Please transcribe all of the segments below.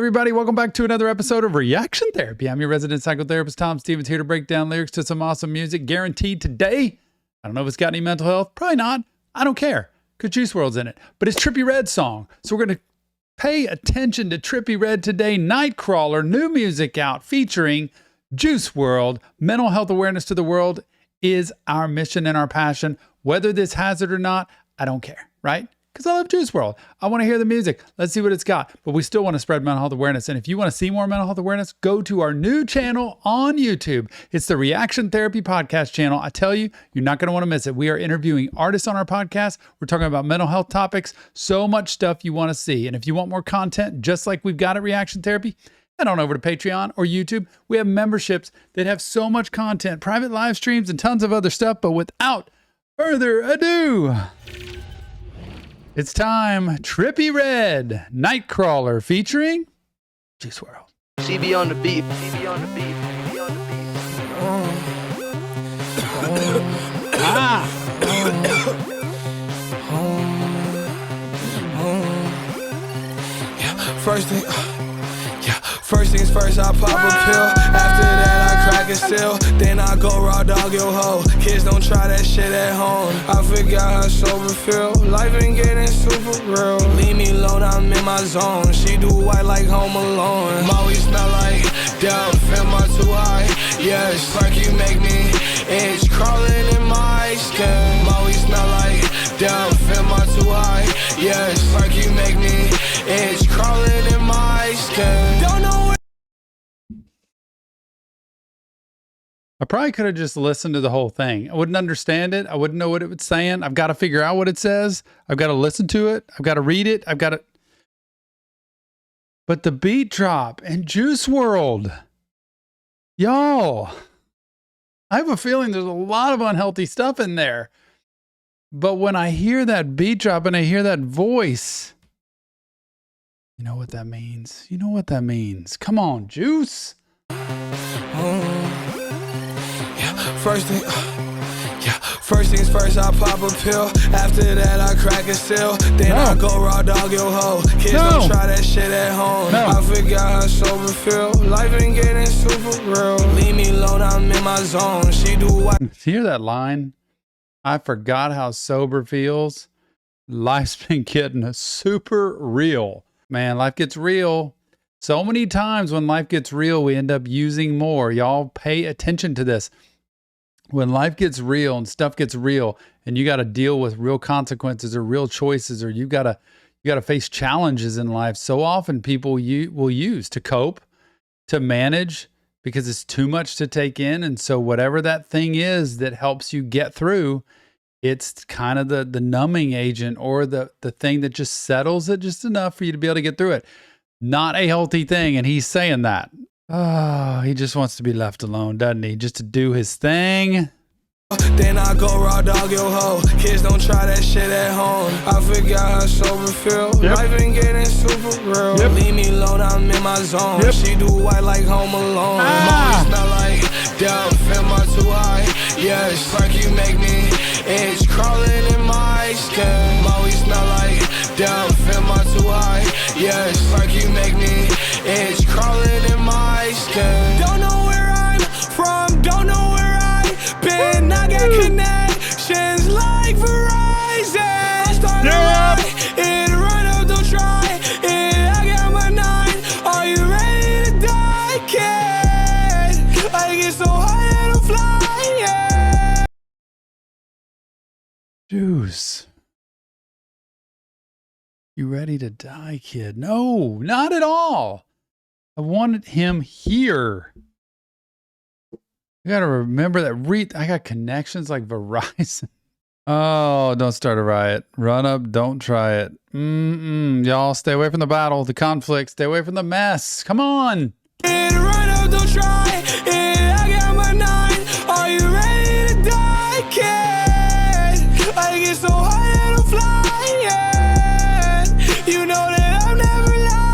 everybody? Welcome back to another episode of Reaction Therapy. I'm your resident psychotherapist, Tom Stevens, here to break down lyrics to some awesome music. Guaranteed today. I don't know if it's got any mental health. Probably not. I don't care because Juice WRLD's in it. But it's Trippie Redd's song. So we're going to pay attention to Trippie Redd today. Nightcrawler, new music out featuring Juice WRLD. Mental health awareness to the world is our mission and our passion. Whether this has it or not, I don't care, right? Because I love Juice WRLD. I want to hear the music. Let's see what it's got. But we still want to spread mental health awareness. And if you want to see more mental health awareness, go to our new channel on YouTube. It's the Reaction Therapy Podcast channel. I tell you, you're not going to want to miss it. We are interviewing artists on our podcast. We're talking about mental health topics. So much stuff you want to see. And if you want more content, just like we've got at Reaction Therapy, head on over to Patreon or YouTube. We have memberships that have so much content, private live streams, and tons of other stuff. But without further ado, it's time. Trippie Redd, Nightcrawler featuring Juice WRLD. CB on the beat. CB on the beat. CB on the beat. First things first, I pop a pill. After that, I crack a seal. Then I go raw dog your hoe. Kids don't try that shit at home. I forgot how sober feel. Life ain't getting super real. Leave me alone, I'm in my zone. She do white like Home Alone. Molly smell like dope. Am I too high? Yes, spark you make me itch. Crawling in my skin. Molly smell like dope. Am I too high? Yes, spark you make me itch. Crawling in my skin. Don't know. I probably could have just listened to the whole thing. I wouldn't understand it. I wouldn't know what it was saying. I've got to figure out what it says. I've got to listen to it. I've got to read it. I've got to. But the beat drop and Juice WRLD, y'all, I have a feeling there's a lot of unhealthy stuff in there. But when I hear that beat drop and I hear that voice, you know what that means. You know what that means. Come on, Juice. First things first, I pop a pill. After that, I crack a seal. Then I go raw dog your hoe. Kids don't try that shit at home. I forgot how sober feel. Life ain't getting super real. Leave me alone, I'm in my zone. She do what? Hear that line? I forgot how sober feels. Life's been getting super real. Man, life gets real. So many times when life gets real, we end up using more. Y'all pay attention to this. When life gets real and stuff gets real and you got to deal with real consequences or real choices, or you got to face challenges in life, so often people will use to cope, to manage, because it's too much to take in. And so whatever that thing is that helps you get through, it's kind of the numbing agent or the thing that just settles it just enough for you to be able to get through it. Not a healthy thing. And he's saying that. Oh, he just wants to be left alone, doesn't he? Just to do his thing. Then I go raw dog your hoe. Kids don't try that shit at home. I forgot how sober feel. Life ain't getting super real. Leave me alone, I'm in my zone. She do white like Home Alone. Molly smell like dope. Am I too high? Yes, spark you make me itch. Crawling in my skin. Molly smell like dope. Am I too high? Yes, spark you make me itch. Crawling in my skin. Don't know where I'm from. Don't know where I've been. I got connections like Verizon. Start a ride, it run up, don't try it. I got my 9. Are you ready to die, kid? I get so high to fly, yeah. Juice. You ready to die, kid? No, not at all. I wanted him here. You got to remember that I got connections like Verizon. Oh, don't start a riot. Run up, don't try it. Y'all stay away from the battle, the conflict. Stay away from the mess. Come on. Run up, don't try it. I got my 9. Are you ready to die, kid? I get so high to fly, yeah. You know that I'm never lying.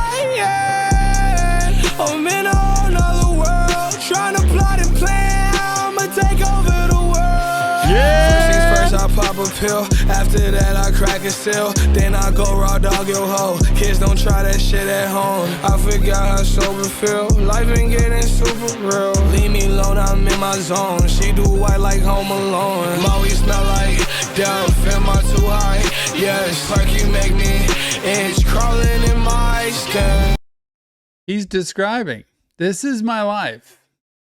I'm in a whole nother world, trying to plot and plan. I'ma take over the world. Yeah. First things first, I pop a a pill. After that, I crack a seal. Then I go raw dog your hoe. Kids don't try that shit at home. I forgot how sober feel. Life been getting super real. Leave me alone, I'm in my zone. She do white like Home Alone. Maui smell like death. Am I too high? Yes, perky make me itch. Crawling in my skin. He's describing, this is my life.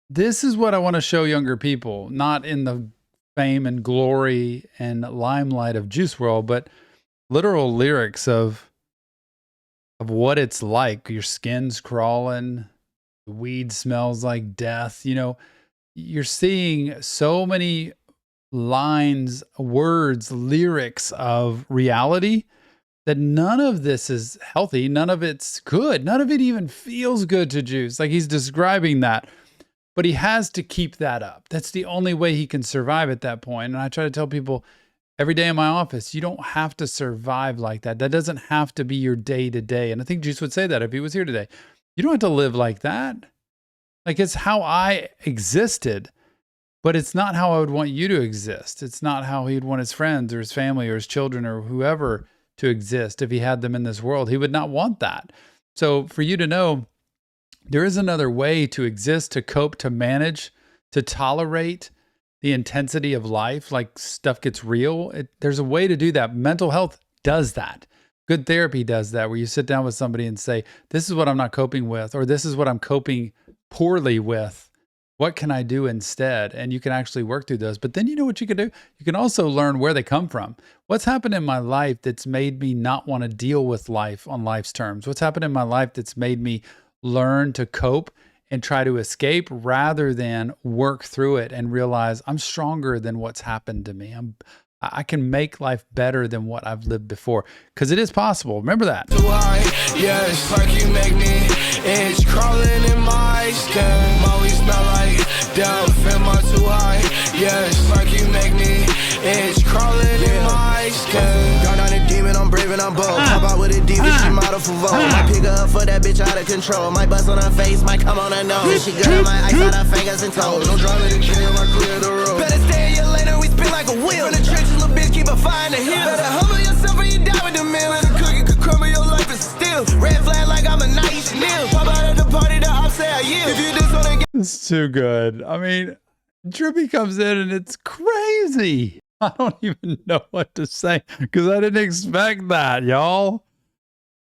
This is what I want to show younger people, not in the fame and glory and limelight of Juice WRLD, but literal lyrics of what it's like. Your skin's crawling, the weed smells like death. You know, you're seeing so many lines, words, lyrics of reality that none of this is healthy. None of it's good. None of it even feels good to Juice. Like, he's describing that. But he has to keep that up. That's the only way he can survive at that point. And I try to tell people every day in my office, you don't have to survive like that. That doesn't have to be your day to day. And I think Juice would say that if he was here today. You don't have to live like that. Like, it's how I existed, but it's not how I would want you to exist. It's not how he'd want his friends or his family or his children or whoever to exist if he had them in this world. He would not want that. So for you to know, there is another way to exist, to cope, to manage, to tolerate the intensity of life, like stuff gets real. There's a way to do that. Mental health does that. Good therapy does that, where you sit down with somebody and say, this is what I'm not coping with, or this is what I'm coping poorly with. What can I do instead? And you can actually work through those. But then you know what you can do? You can also learn where they come from. What's happened in my life that's made me not want to deal with life on life's terms? What's happened in my life that's made me learn to cope and try to escape rather than work through it and realize I'm stronger than what's happened to me. I can make life better than what I've lived before, because it is possible. Remember that. Too high, yes, perky make me itch. Crawling in my skin. Maui smell like death. Am I too high? Yes, perky make me itch. Crawling in my skin. Gone on a demon, I'm brave and I'm bold. Pop out with a diva, she model for Vogue. Might pick her up for that bitch out of control. Might bust on her face, might come on her nose. She good on my ice out her fingers and toes. Don't drive me to kill, I clear the road. Better stay in your lane or we spin like a wheel. In the trenches, little bitch, keep a fire in the hill. Better humble yourself or you die with the meal. And the cookie could crumble, your life is still. Red flag like I'm a nice meal. Pop out at the party, the ops say I yield. If you just wanna get It's too good. I mean, Trippie comes in and it's crazy. I don't even know what to say because I didn't expect that, y'all.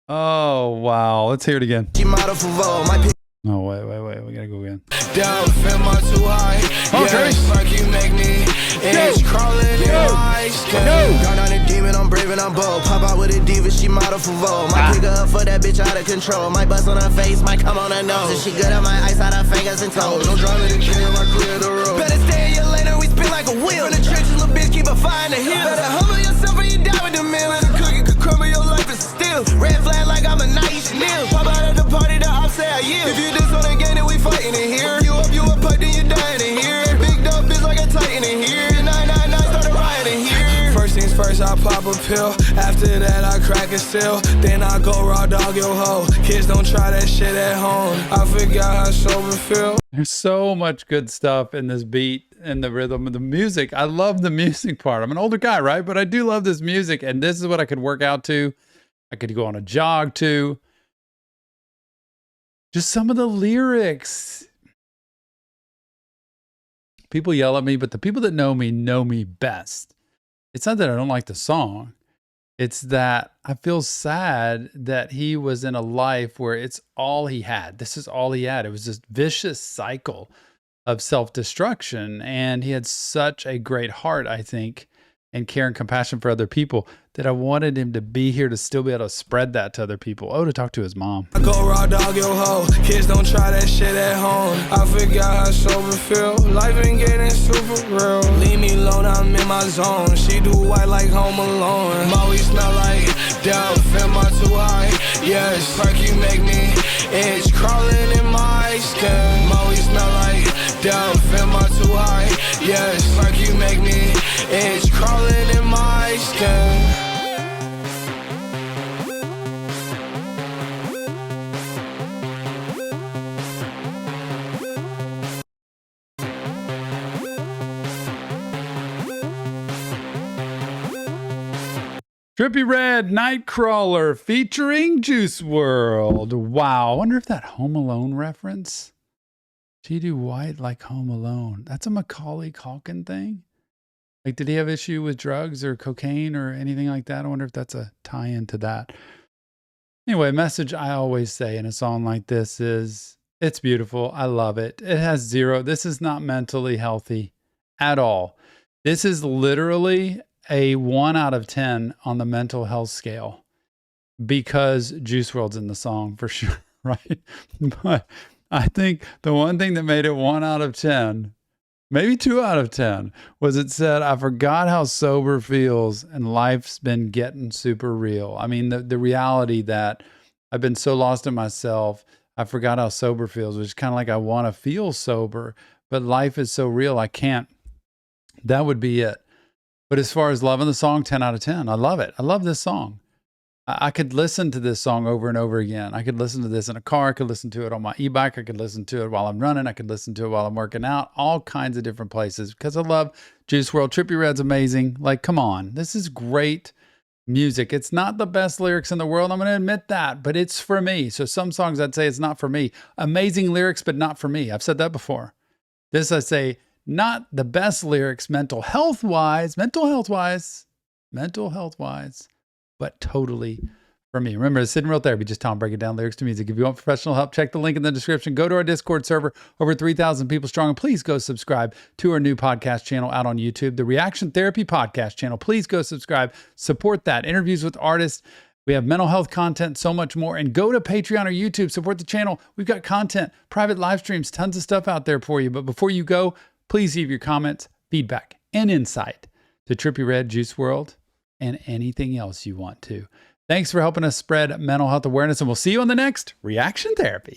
Oh, wow. Let's hear it again. She model for Vogue. Might pick Oh, wait. We gotta go again. down, am I too high? Okay. Yes, like you make me itch. Crawling in my skin. Gone on a demon, I'm brave and I'm bold. Pop out with a diva, she model for Vogue. Might pick her up for that bitch out of control. Might bust on her face, might come on her nose. And she good on my ice out her fingers and toes. Don't drive me to kill, I clear the road. Better stay in your lane or we spin like a wheel. In the trenches, little bitch, keep a fire in the hill. Better humble yourself or you die with the meal. And the cookie could crumble, your life is still. Red flag like I'm a nice meal. Pop out at the party, the ops say I yield. If you just wanna get it, we fighting in here. You up, pipe, then you dying in here. Big dog bitch like a titan in here. 999 started rioting here. First things first, I pop a pill. After that, I crack a seal. Then I go raw dog your hoe. Kids don't try that shit at home. I forgot how sober feel. There's so much good stuff in this beat and the rhythm of the music. I love the music part. I'm an older guy, right? But I do love this music. And this is what I could work out to. I could go on a jog to. Just some of the lyrics. People yell at me, but the people that know me best. It's not that I don't like the song. It's that I feel sad that he was in a life where it's all he had. This is all he had. It was this vicious cycle of self-destruction. And he had such a great heart, I think, and care and compassion for other people that I wanted him to be here to still be able to spread that to other people. Oh, to talk to his mom. I go raw dog your hoe. Kids don't try that shit at home. I forgot how sober feel. Life been getting super real. Leave me alone, I'm in my zone. She do white like Home Alone. Maui smell like death. Am I too high? Yes, perky make me itch. Crawling in my skin. Maui smell like death. Am I too high? Yes, perky make me itch. Crawling in my skin. Trippie Red Nightcrawler featuring Juice WRLD. Wow. I wonder if that Home Alone reference. She do white like Home Alone. That's a Macaulay Culkin thing. Like, did he have issue with drugs or cocaine or anything like that? I wonder if that's a tie-in to that. Anyway, message I always say in a song like this is, it's beautiful. I love it. It has 0. This is not mentally healthy at all. This is literally a 1 out of 10 on the mental health scale because Juice WRLD's in the song for sure, right? But I think the one thing that made it 1 out of 10, maybe 2 out of 10, was it said, I forgot how sober feels and life's been getting super real. I mean, the reality that I've been so lost in myself, I forgot how sober feels, which is kind of like I want to feel sober, but life is so real, I can't. That would be it. But as far as loving the song, 10 out of 10. I love it. I love this song. I could listen to this song over and over again. I could listen to this in a car. I could listen to it on my e-bike. I could listen to it while I'm running. I could listen to it while I'm working out. All kinds of different places because I love Juice WRLD. Trippie Red's amazing. Like, come on. This is great music. It's not the best lyrics in the world. I'm going to admit that, but it's for me. So some songs I'd say it's not for me. Amazing lyrics, but not for me. I've said that before. This I say, not the best lyrics mental health wise, but totally for me. Remember, it's Hidden Real Therapy, just Tom breaking down lyrics to music. If you want professional help, check the link in the description. Go to our Discord server, over 3,000 people strong, and please go subscribe to our new podcast channel out on YouTube, the Reaction Therapy Podcast channel. Please go subscribe, support that. Interviews with artists. We have mental health content, so much more. And go to Patreon or YouTube, support the channel. We've got content, private live streams, tons of stuff out there for you. But before you go, please leave your comments, feedback, and insight to Trippie Red, Juice WRLD, and anything else you want to. Thanks for helping us spread mental health awareness, and we'll see you on the next Reaction Therapy.